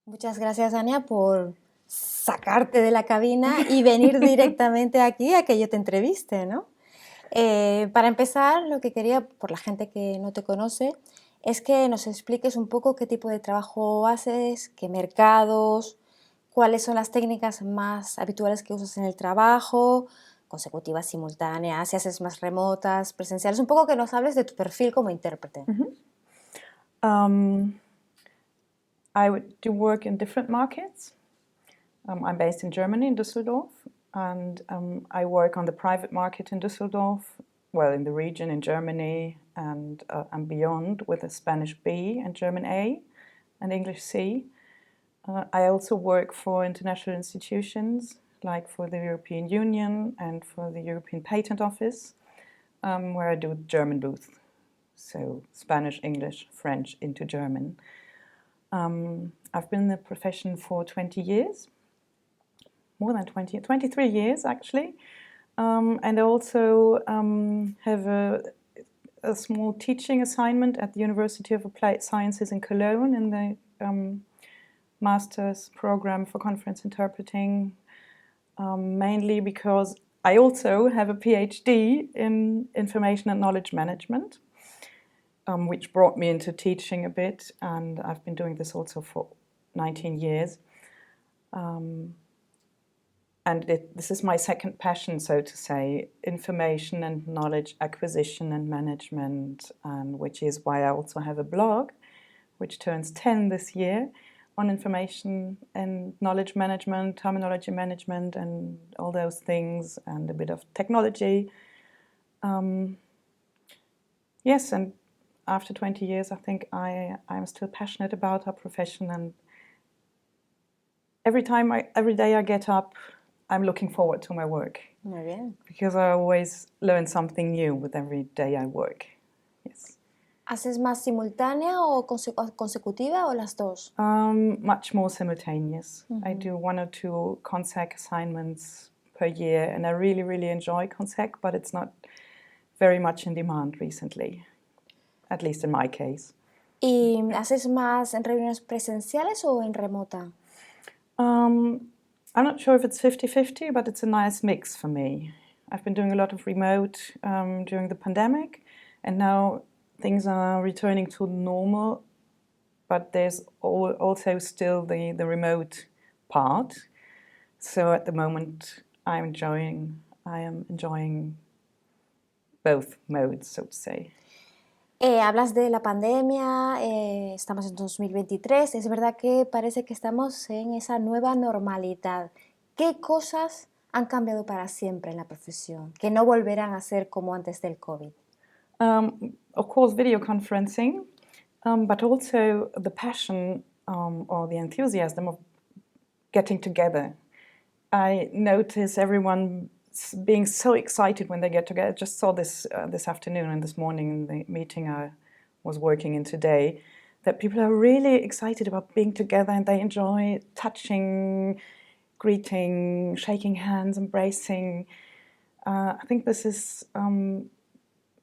Muchas gracias, Anja, por sacarte de la cabina y venir directamente aquí a que yo te entreviste, ¿no? Para empezar, lo que quería, por la gente que no te conoce, es que nos expliques un poco qué tipo de trabajo haces, qué mercados, cuáles son las técnicas más habituales que usas en el trabajo, consecutivas, simultáneas, si haces más remotas, presenciales, un poco que nos hables de tu perfil como intérprete. I do work in different markets. I'm based in Germany, in Düsseldorf, and I work on the private market in Düsseldorf, well, in the region in Germany and beyond, with a Spanish B and German A and English C. I also work for international institutions, like for the European Union and for the European Patent Office, where I do German both, so Spanish, English, French into German. I've been in the profession for 20 years, more than 20, 23 years actually, and I also have a small teaching assignment at the University of Applied Sciences in Cologne in the master's program for conference interpreting, mainly because I also have a PhD in information and knowledge management, which brought me into teaching a bit, and I've been doing this also for 19 years. This is my second passion, so to say, information and knowledge acquisition and management, and which is why I also have a blog, which turns 10 this year, on information and knowledge management, terminology management, and all those things, and a bit of technology. Yes, and after 20 years, I think I'm still passionate about our profession, and every day I get up, I'm looking forward to my work. Muy bien. Because I always learn something new with every day I work. Yes. ¿Haces más simultánea o consecutiva o las dos? Much more simultaneous. I do 1 or 2 conseq assignments per year, and I really, really enjoy conseq, but it's not very much in demand recently, at least in my case. ¿Y haces más en reuniones presenciales o en remota? I'm not sure if it's 50-50, but it's a nice mix for me. I've been doing a lot of remote during the pandemic, and now things are returning to normal, but there's also still the remote part. So at the moment, I am enjoying both modes, so to say. Hablas de la pandemia, estamos en 2023, es verdad que parece que estamos en esa nueva normalidad. ¿Qué cosas han cambiado para siempre en la profesión, que no volverán a ser como antes del COVID? Of course, video conferencing, but also the passion or the enthusiasm of getting together. I notice everyone being so excited when they get together. I just saw this this afternoon and this morning in the meeting I was working in today, that people are really excited about being together and they enjoy touching, greeting, shaking hands, embracing. I think this is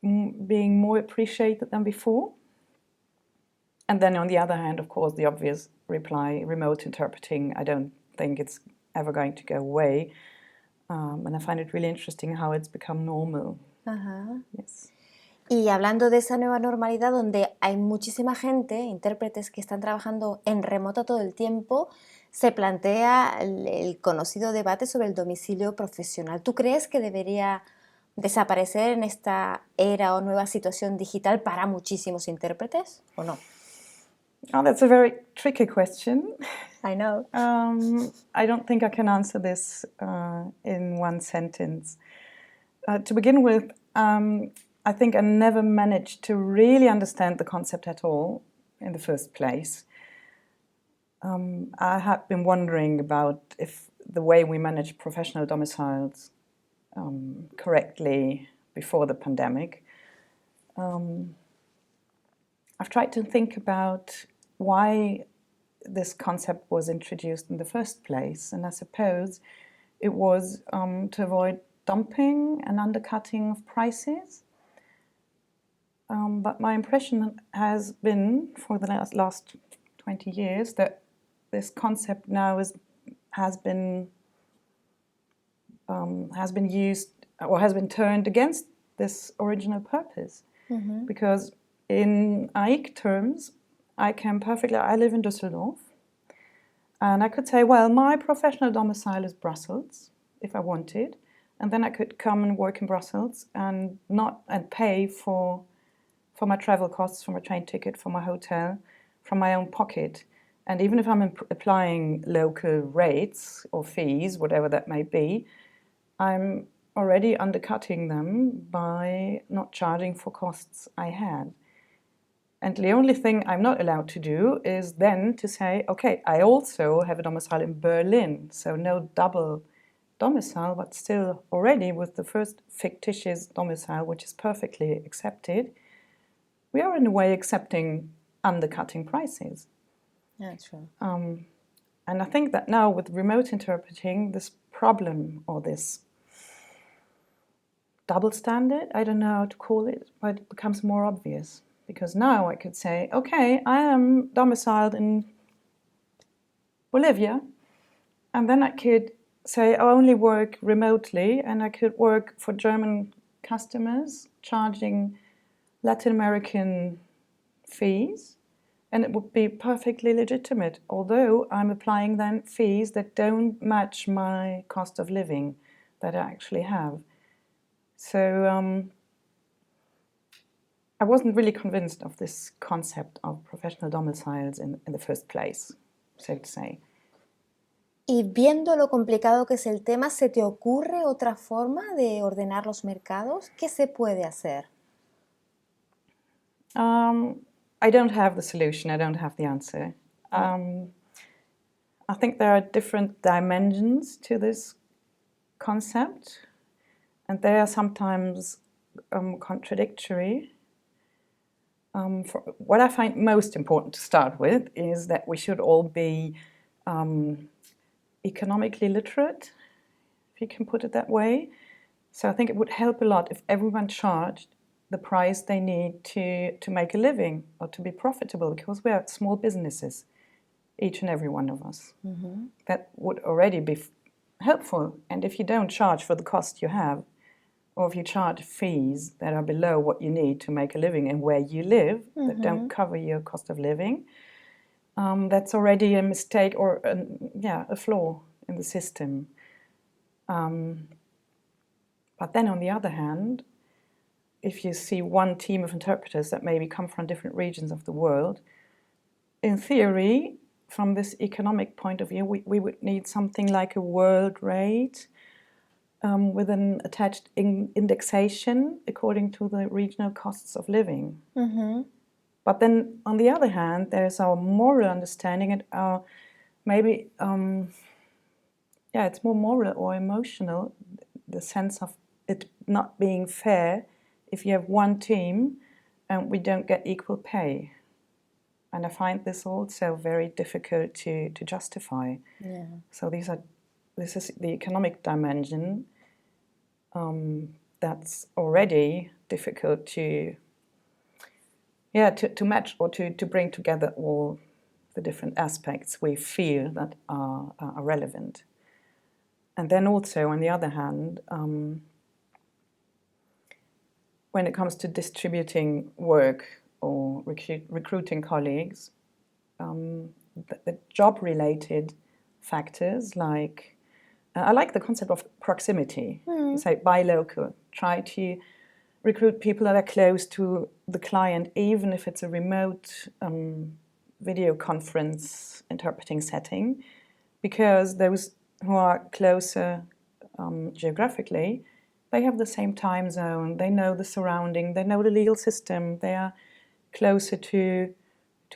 being more appreciated than before. And then on the other hand, of course, the obvious reply, remote interpreting, I don't think it's ever going to go away. And I find it really interesting how it's become normal. Ajá. Yes. Y hablando de esa nueva normalidad donde hay muchísima gente, intérpretes que están trabajando en remoto todo el tiempo, se plantea el conocido debate sobre el domicilio profesional. ¿Tú crees que debería desaparecer en esta era o nueva situación digital para muchísimos intérpretes o no? Oh, that's a very tricky question. I know. I don't think I can answer this in one sentence. To begin with, I think I never managed to really understand the concept at all in the first place. I have been wondering about if the way we manage professional domiciles correctly before the pandemic. I've tried to think about why this concept was introduced in the first place, and I suppose it was to avoid dumping and undercutting of prices. But my impression has been for the last 20 years that this concept now has been used or has been turned against this original purpose. Because in AIK terms, I live in Düsseldorf, and I could say, well, my professional domicile is Brussels, if I wanted, and then I could come and work in Brussels and pay for my travel costs, for my train ticket, for my hotel, from my own pocket. And even if I'm applying local rates or fees, whatever that may be, I'm already undercutting them by not charging for costs I had. And the only thing I'm not allowed to do is then to say, okay, I also have a domicile in Berlin, so no double domicile, but still already with the first fictitious domicile, which is perfectly accepted, we are in a way accepting undercutting prices. Yeah, true. And I think that now with remote interpreting, this problem or this double standard, I don't know how to call it, but it becomes more obvious. Because now I could say, okay, I am domiciled in Bolivia, and then I could say I only work remotely, and I could work for German customers, charging Latin American fees, and it would be perfectly legitimate, although I'm applying then fees that don't match my cost of living that I actually have. So I wasn't really convinced of this concept of professional domiciles in the first place, so to say. Y viendo lo complicado que es el tema, ¿se te ocurre otra forma de ordenar los mercados? ¿Qué se puede hacer? I don't have the solution, I don't have the answer. I think there are different dimensions to this concept, and they are sometimes contradictory. What I find most important to start with is that we should all be economically literate, if you can put it that way. So I think it would help a lot if everyone charged the price they need to make a living or to be profitable, because we are small businesses, each and every one of us. That would already be helpful. And if you don't charge for the cost you have, or if you charge fees that are below what you need to make a living and where you live, that don't cover your cost of living, that's already a mistake or a flaw in the system. But then on the other hand, if you see one team of interpreters that maybe come from different regions of the world, in theory, from this economic point of view, we would need something like a world rate with an attached indexation according to the regional costs of living. But then, on the other hand, there's our moral understanding and our maybe, it's more moral or emotional, the sense of it not being fair if you have one team and we don't get equal pay. And I find this also very difficult to justify. Yeah. So this is the economic dimension that's already difficult to match or to bring together all the different aspects we feel that are relevant. And then also, on the other hand, when it comes to distributing work or recruiting colleagues, the job-related factors like I like the concept of proximity. You say buy local. Try to recruit people that are close to the client, even if it's a remote video conference interpreting setting, because those who are closer geographically, they have the same time zone, they know the surrounding, they know the legal system, they are closer to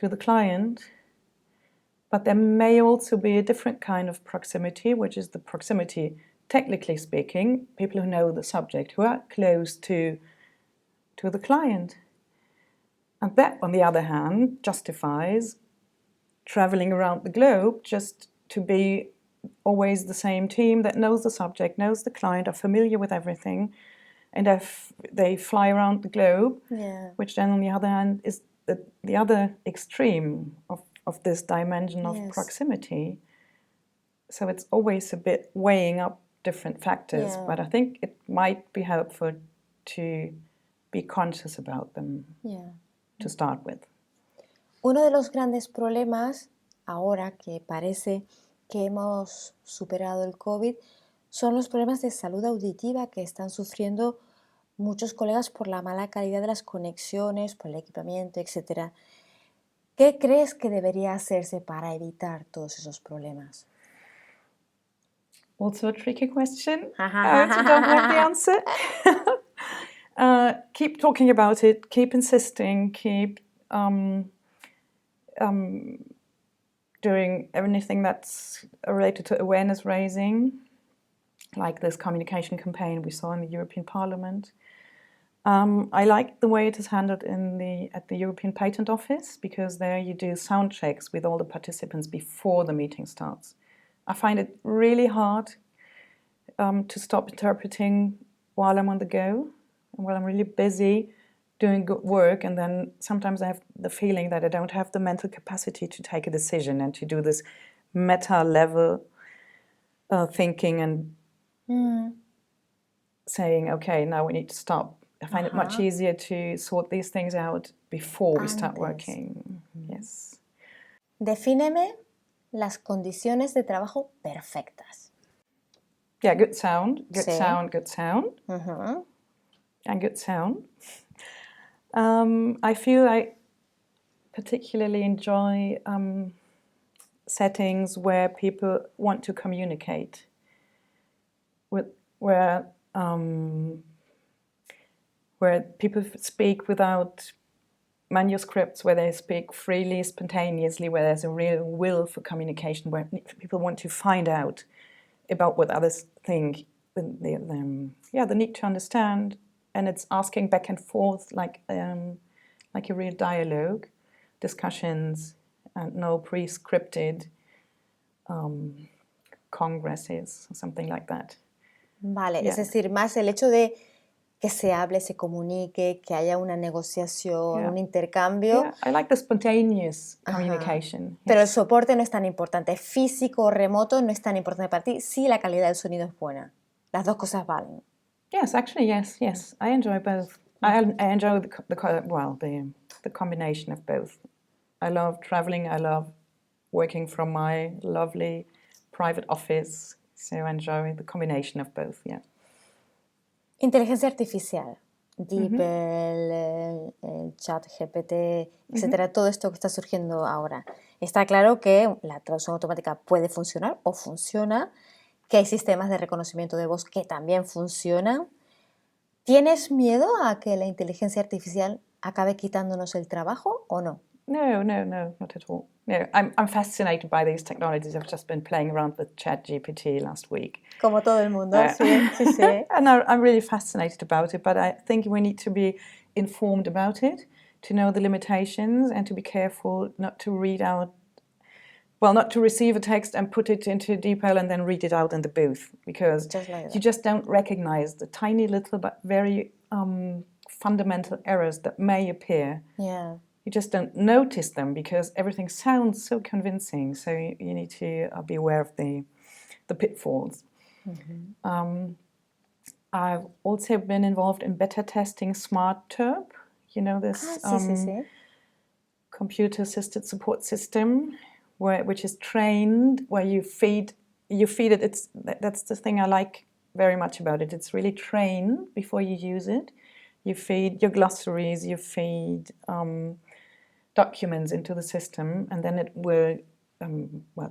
the client. But there may also be a different kind of proximity, which is the proximity, technically speaking, people who know the subject, who are close to the client. And that, on the other hand, justifies traveling around the globe just to be always the same team that knows the subject, knows the client, are familiar with everything, and they fly around the globe, which then, on the other hand, is the other extreme of of this dimension of Yes. proximity. So it's always a bit weighing up different factors, Yeah. but I think it might be helpful to be conscious about them Yeah. to start with. Uno de los grandes problemas, ahora que parece que hemos superado el COVID, son los problemas de salud auditiva que están sufriendo muchos colegas por la mala calidad de las conexiones, por el equipamiento, etc. ¿Qué crees que debería hacerse para evitar todos esos problemas? Also a tricky question. I also don't have the answer. Keep talking about it, keep insisting, keep doing anything that's related to awareness raising, like this communication campaign we saw in the European Parliament. I like the way it is handled at the European Patent Office, because there you do sound checks with all the participants before the meeting starts. I find it really hard to stop interpreting while I'm on the go, and while I'm really busy doing good work, and then sometimes I have the feeling that I don't have the mental capacity to take a decision and to do this meta-level thinking and saying, okay, now we need to stop. I find it much easier to sort these things out before we start working. Yes. Defíneme las condiciones de trabajo perfectas. Yeah, good sound, good Sí. sound, good sound, and good sound. I feel I particularly enjoy settings where people want to communicate, where people speak without manuscripts, where they speak freely, spontaneously, where there's a real will for communication, where people want to find out about what others think, the need to understand, and it's asking back and forth like a real dialogue, discussions, and no pre-scripted congresses or something like that. Vale, Yeah. es decir, más el hecho de que se hable, se comunique, que haya una negociación, Yeah. un intercambio. Yeah, I like the spontaneous communication. Pero el Yes. soporte no es tan importante. Físico o remoto no es tan importante para ti si la calidad del sonido es buena. Las dos cosas valen. Yes, actually, yes. I enjoy both. I enjoy the combination of both. I love traveling. I love working from my lovely private office. So I enjoy the combination of both. Yeah. Inteligencia artificial, DeepL, Chat GPT, etcétera, todo esto que está surgiendo ahora. Está claro que la traducción automática puede funcionar o funciona, que hay sistemas de reconocimiento de voz que también funcionan. ¿Tienes miedo a que la inteligencia artificial acabe quitándonos el trabajo o no? No, not at all. No, I'm fascinated by these technologies. I've just been playing around with ChatGPT last week. Como todo el mundo, sí. And I'm really fascinated about it, but I think we need to be informed about it, to know the limitations, and to be careful not to not to receive a text and put it into DeepL and then read it out in the booth, because you just don't recognize the tiny little but very fundamental errors that may appear. Yeah. You just don't notice them because everything sounds so convincing. So you need to be aware of the pitfalls. I've also been involved in beta testing SmartTurb. You know this Sí. computer-assisted support system, which is trained, where you feed it. That's the thing I like very much about it. It's really trained before you use it. You feed your glossaries, you feed documents into the system, and then it will,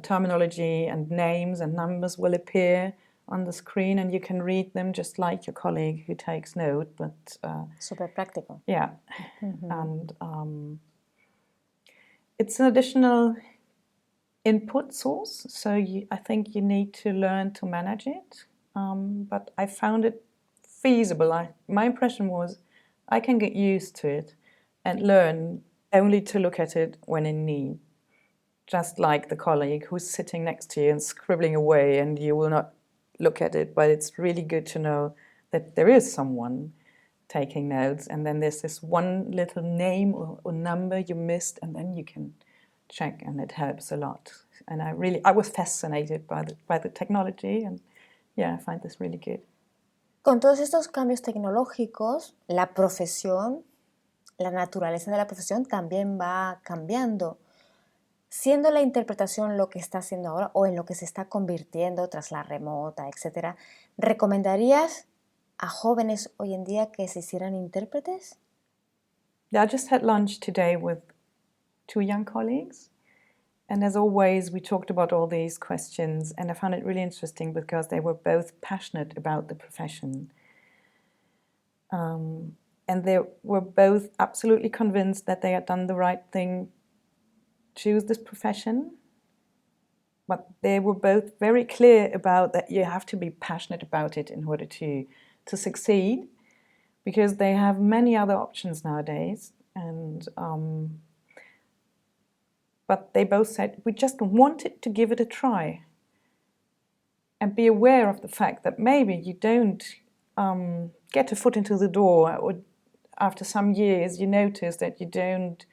terminology and names and numbers will appear on the screen, and you can read them just like your colleague who takes note. But super práctico. Yeah, and it's an additional input source, so I think you need to learn to manage it. But I found it feasible. My impression was I can get used to it and learn only to look at it when in need. Just like the colleague who's sitting next to you and scribbling away, and you will not look at it, but it's really good to know that there is someone taking notes, and then there's this one little name or number you missed, and then you can check, and it helps a lot. And I was fascinated by the technology, and yeah, I find this really good. Con todos estos cambios tecnológicos, la profesión, la naturaleza de la profesión también va cambiando. Siendo la interpretación lo que está haciendo ahora o en lo que se está convirtiendo tras la remota, etcétera, ¿recomendarías a jóvenes hoy en día que se hicieran intérpretes? Yeah, I just had lunch today with 2 young colleagues, and as always, we talked about all these questions, and I found it really interesting because they were both passionate about the profession. And they were both absolutely convinced that they had done the right thing, choose this profession. But they were both very clear about that you have to be passionate about it in order to succeed, because they have many other options nowadays. And but they both said, we just wanted to give it a try and be aware of the fact that maybe you don't get a foot into the door, or after some years you notice that you don't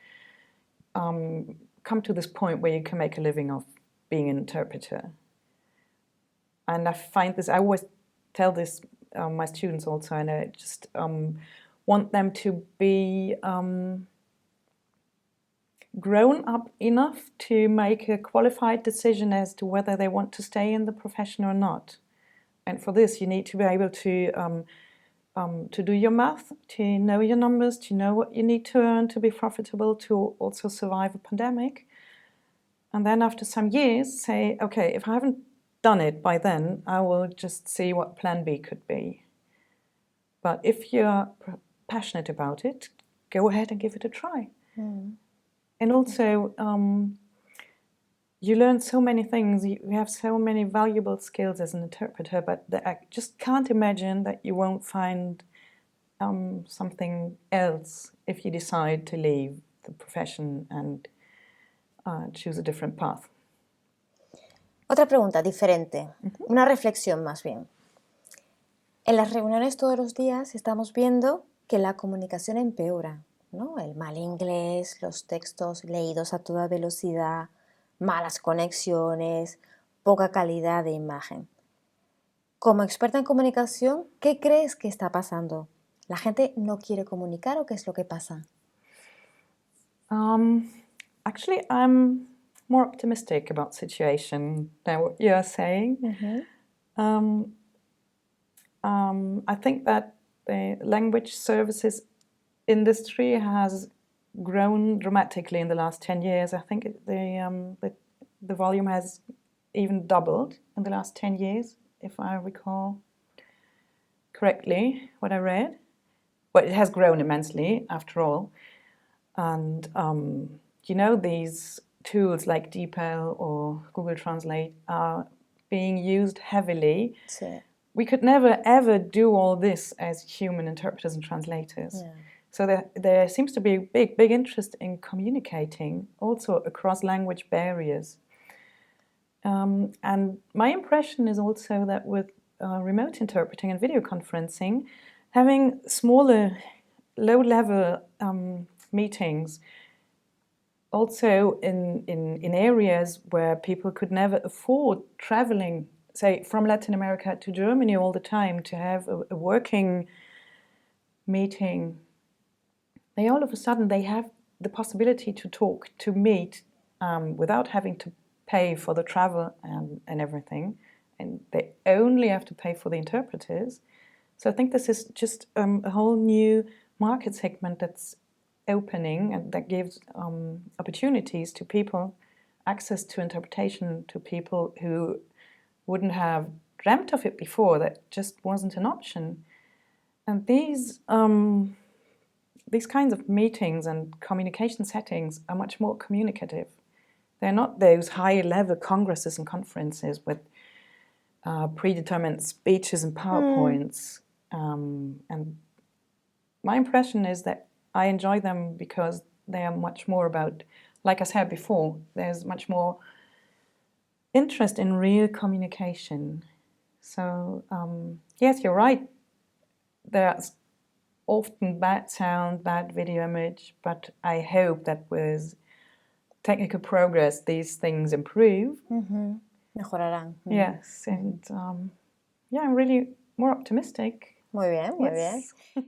come to this point where you can make a living of being an interpreter. And I find this, I always tell this my students also, and I just want them to be grown up enough to make a qualified decision as to whether they want to stay in the profession or not. And for this, you need to be able to do your math, to know your numbers, to know what you need to earn to be profitable, to also survive a pandemic. And then after some years, say, okay, if I haven't done it by then, I will just see what plan B could be. But if you're passionate about it, go ahead and give it a try. Mm. And also, you learn so many things, you have so many valuable skills as an interpreter, but I just can't imagine that you won't find something else if you decide to leave the profession and choose a different path. Otra pregunta diferente, una reflexión más bien. En las reuniones todos los días estamos viendo que la comunicación empeora, ¿no? El mal inglés, los textos leídos a toda velocidad, malas conexiones, poca calidad de imagen. Como experta en comunicación, ¿qué crees que está pasando? ¿La gente no quiere comunicar o qué es lo que pasa? Actually, I'm more optimistic about the situation than what you're saying. I think that the language services industry has grown dramatically in the last 10 years. I think the volume has even doubled in the last 10 years, if I recall correctly what I read. But it has grown immensely, after all. And, these tools like DeepL or Google Translate are being used heavily. Sí. We could never, ever do all this as human interpreters and translators. Yeah. So there seems to be a big interest in communicating also across language barriers. And my impression is also that with remote interpreting and video conferencing, having smaller, low-level meetings, also in areas where people could never afford traveling, say, from Latin America to Germany all the time to have a working meeting, all of a sudden they have the possibility to talk, to meet, without having to pay for the travel and everything. And they only have to pay for the interpreters. So I think this is just a whole new market segment that's opening and that gives opportunities to people, access to interpretation to people who wouldn't have dreamt of it before. That just wasn't an option. And these kinds of meetings and communication settings are much more communicative. They're not those high-level congresses and conferences with predetermined speeches and PowerPoints. And my impression is that I enjoy them because they are much more about, like I said before, there's much more interest in real communication. So, yes, you're right. There's often bad sound, bad video image, but I hope that with technical progress, these things improve. Mejorarán. Yes, and yeah, I'm really more optimistic. Muy bien, muy bien. Yes.